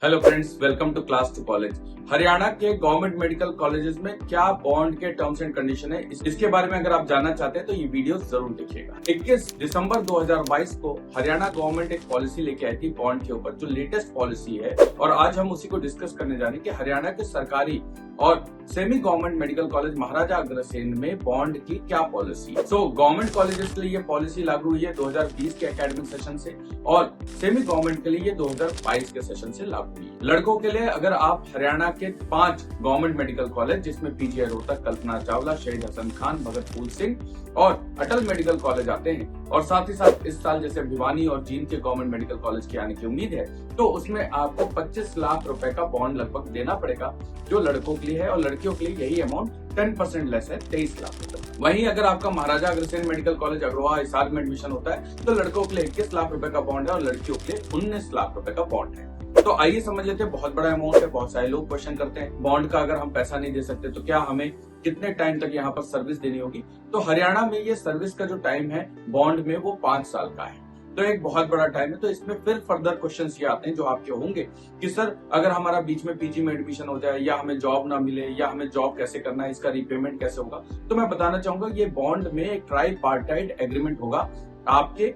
Hello friends, welcome to class to college. Haryana के government medical colleges में क्या bond के टर्म्स एंड कंडीशन है, इसके बारे में अगर आप जानना चाहते हैं तो ये वीडियो जरूर देखिएगा। 21 दिसंबर 2022 को हरियाणा गवर्नमेंट एक पॉलिसी लेके आई थी बॉन्ड के ऊपर, जो लेटेस्ट पॉलिसी है, और आज हम उसी को डिस्कस करने जा रहे हैं कि हरियाणा के सरकारी और semi government medical college Maharaja Agrasen में बॉन्ड की क्या पॉलिसी है। गवर्नमेंट कॉलेजेस के लिए ये पॉलिसी लागू हुई है 2020 के एकेडमिक सेशन से, और सेमी गवर्नमेंट के लिए ये 2022 के सेशन से लागू हुई है। लड़कों के लिए अगर आप हरियाणा के 5 गवर्नमेंट मेडिकल कॉलेज, जिसमें पीजीआई रोहतक, कल्पना चावला, शहीद हसन खान, भगत फूल सिंह और अटल मेडिकल कॉलेज आते हैं, और साथ ही साथ इस साल जैसे भिवानी और जींद के गवर्नमेंट मेडिकल कॉलेज के आने की उम्मीद है, तो उसमें आपको 25 लाख रुपए का बॉन्ड लगभग देना पड़ेगा, जो लड़कों के लिए है, और लड़कियों के लिए यही अमाउंट 10% लेस है, 23 लाख रुपए। वहीं अगर आपका महाराजा अग्रसेन मेडिकल कॉलेज अग्रवाल हिसार में एडमिशन होता है तो लड़कों के लिए 21 लाख रुपए का बॉन्ड है और लड़कियों के लिए 19 लाख रुपए का बॉन्ड है। तो आइए समझ लेते हैं, बहुत बड़ा अमाउंट है। बहुत सारे लोग क्वेश्चन करते हैं, बॉन्ड का अगर हम पैसा नहीं दे सकते तो क्या हमें कितने टाइम तक यहाँ पर सर्विस देनी होगी। तो हरियाणा में ये सर्विस का जो टाइम है बॉन्ड में, वो 5 साल का है, तो एक बहुत बड़ा टाइम है। तो इसमें फिर फर्दर क्वेश्चंस ये आते हैं जो आपके होंगे कि सर अगर हमारा बीच में पीजी में एडमिशन हो जाए, या हमें जॉब ना मिले, या हमें जॉब कैसे करना है, इसका रीपेमेंट कैसे होगा। तो मैं बताना चाहूंगा, ये बॉन्ड में एक ट्राई पार्टाइड एग्रीमेंट होगा आपके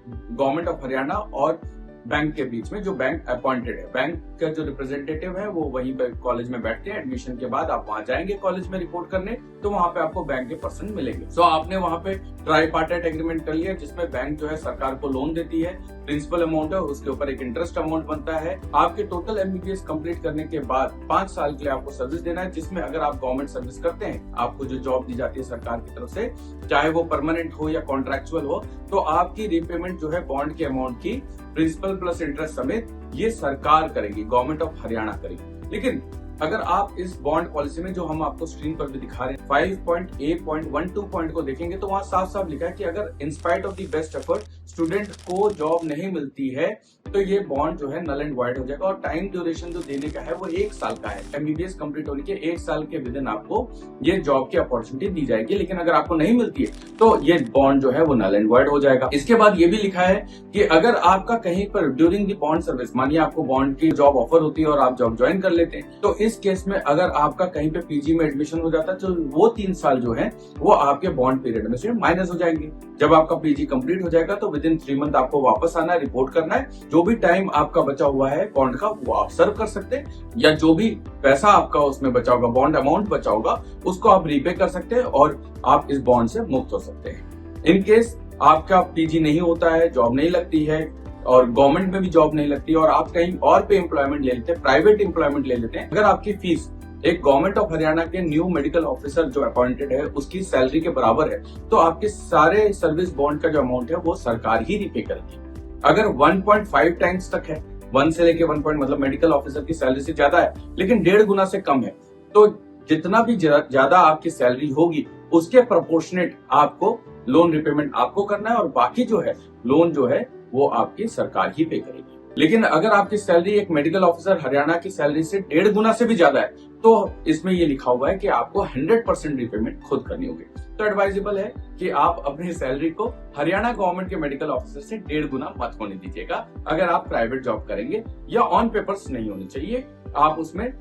गवर्नमेंट ऑफ हरियाणा और बैंक के बीच में, जो बैंक अपॉइंटेड है। बैंक का जो रिप्रेजेंटेटिव है वो वहीं पर कॉलेज में बैठते हैं। एडमिशन के बाद आप वहां जाएंगे कॉलेज में रिपोर्ट करने, तो वहां पे आपको बैंक के पर्सन मिलेंगे। सो आपने वहां पे ट्राईपार्टाइट एग्रीमेंट कर लिया, जिसमें बैंक जो है सरकार को लोन देती है, प्रिंसिपल अमाउंट है, उसके ऊपर एक इंटरेस्ट अमाउंट बनता है। आपके टोटल एमबीबीएस कंप्लीट करने के बाद 5 साल के लिए आपको सर्विस देना है, जिसमें अगर आप गवर्नमेंट सर्विस करते हैं, आपको जो जॉब दी जाती है सरकार की तरफ से, चाहे वो परमानेंट हो या कॉन्ट्रेक्चुअल हो, तो आपकी रीपेमेंट जो है बॉन्ड के अमाउंट की प्रिंसिपल प्लस इंटरेस्ट समेत ये सरकार करेगी, गवर्नमेंट ऑफ हरियाणा करेगी। लेकिन अगर आप इस बॉन्ड पॉलिसी में, जो हम आपको स्क्रीन पर भी दिखा रहे हैं, 5.A.12 पॉइंट को देखेंगे तो वहां साफ साफ लिखा है कि अगर in spite of the best effort student को जॉब नहीं मिलती है तो ये बॉन्ड जो है नल एंड वाइड हो जाएगा, और टाइम ड्यूरेशन जो देने का है वो 1 साल का है। एमबीबीएस कंप्लीट होने के 1 साल के विदिन आपको ये जॉब की अपॉर्चुनिटी दी जाएगी। लेकिन अगर आपको नहीं मिलती है तो ये बॉन्ड जो है वो नल एंड वाइड हो जाएगा। इसके बाद ये भी लिखा है कि अगर आपका कहीं पर ड्यूरिंग द बॉन्ड सर्विस, मानिए आपको बॉन्ड की जॉब ऑफर होती है और आप जॉब ज्वाइन कर लेते हैं, तो इस केस में अगर आपका कहीं पे पीजी में एडमिशन हो जाता है तो वो 3 साल जो है वो आपके बॉन्ड पीरियड में से माइनस हो जाएंगे। जब आपका पीजी कंप्लीट हो जाएगा तो विदिन 3 मंथ आपको वापस आना है, रिपोर्ट करना है। जो भी टाइम आपका बचा हुआ है बॉन्ड का वो आप सर्व कर सकते हैं, या जो भी पैसा आपका उसमें बचा होगा, बॉन्ड अमाउंट बचा होगा, उसको आप रीपे कर सकते हैं और आप इस बॉन्ड से मुक्त हो सकते हैं। इन केस आपका पीजी नहीं होता है, जॉब नहीं लगती है, और गवर्नमेंट में भी जॉब नहीं लगती, और आप कहीं और पे एम्प्लॉयमेंट ले लेते हैं, प्राइवेट एम्प्लॉयमेंट ले लेते हैं, अगर आपकी फीस एक गवर्नमेंट ऑफ हरियाणा के न्यू मेडिकल ऑफिसर जो अपॉइंटेड है उसकी सैलरी के बराबर है, तो आपके सारे सर्विस बॉन्ड का जो अमाउंट है वो सरकार ही रिपे करेगी। अगर 1.5 टाइम्स तक है, 1 से लेके 1 पॉइंट, मतलब मेडिकल ऑफिसर की सैलरी से ज्यादा है लेकिन 1.5 गुना से कम है, तो जितना भी ज्यादा आपकी सैलरी होगी उसके प्रोपोर्शनेट आपको लोन रिपेमेंट आपको करना है, और बाकी जो है लोन जो है वो आपकी सरकार ही पे करेगी। लेकिन अगर आपकी सैलरी एक मेडिकल ऑफिसर हरियाणा की सैलरी से 1.5 गुना से भी ज्यादा है, तो इसमें ये लिखा हुआ है कि आपको 100% रिपेमेंट खुद करनी होगी। तो एडवाइजेबल है कि आप अपनी सैलरी को हरियाणा गवर्नमेंट के मेडिकल ऑफिसर से 1.5 गुना मत होने दीजिएगा। अगर आप प्राइवेट जॉब करेंगे, या ऑन पेपर्स नहीं होनी चाहिए, आप उसमें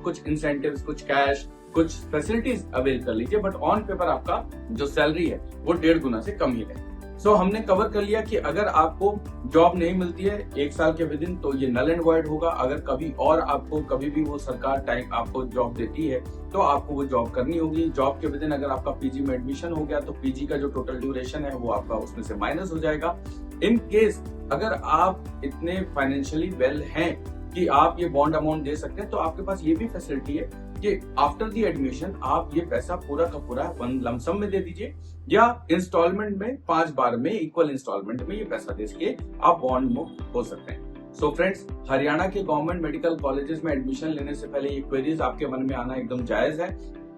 कुछ इंसेंटिव्स, कुछ कैश, कुछ फैसिलिटीज अवेल कर लीजिए, बट ऑन पेपर आपका जो सैलरी है वो 1.5 गुना से कम ही है। हमने कवर कर लिया कि अगर आपको जॉब नहीं मिलती है 1 साल के विदिन, तो ये नल एंड वाइड होगा। अगर कभी और आपको कभी भी वो सरकार टाइम आपको जॉब देती है तो आपको वो जॉब करनी होगी। जॉब के विदिन अगर आपका पीजी में एडमिशन हो गया तो पीजी का जो टोटल ड्यूरेशन है वो आपका उसमें से माइनस हो जाएगा। इन केस अगर आप इतने फाइनेंशियली वेल हैं कि आप ये बॉन्ड अमाउंट दे सकते हैं, तो आपके पास ये भी फैसिलिटी है कि आफ्टर द एडमिशन आप ये पैसा पूरा का पूरा लमसम में दे दीजिए, या इंस्टॉलमेंट में 5 बार में इक्वल इंस्टॉलमेंट में ये पैसा दे के आप बॉन्ड मुक्त हो सकते हैं। सो फ्रेंड्स, हरियाणा के गवर्नमेंट मेडिकल कॉलेजेस में एडमिशन लेने से पहले ये क्वेरीज आपके मन में आना एकदम जायज है।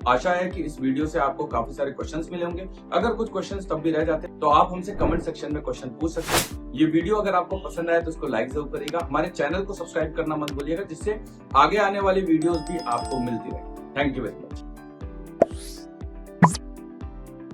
आशा है कि इस वीडियो से आपको काफी सारे क्वेश्चंस मिले होंगे। अगर कुछ क्वेश्चंस तब भी रह जाते हैं तो आप हमसे कमेंट सेक्शन में क्वेश्चन पूछ सकते हैं। ये वीडियो अगर आपको पसंद आए तो इसको लाइक जरूर करिएगा। हमारे चैनल को सब्सक्राइब करना मत भूलिएगा, जिससे आगे आने वाली वीडियोस भी आपको मिलती रहे। Thank you very much.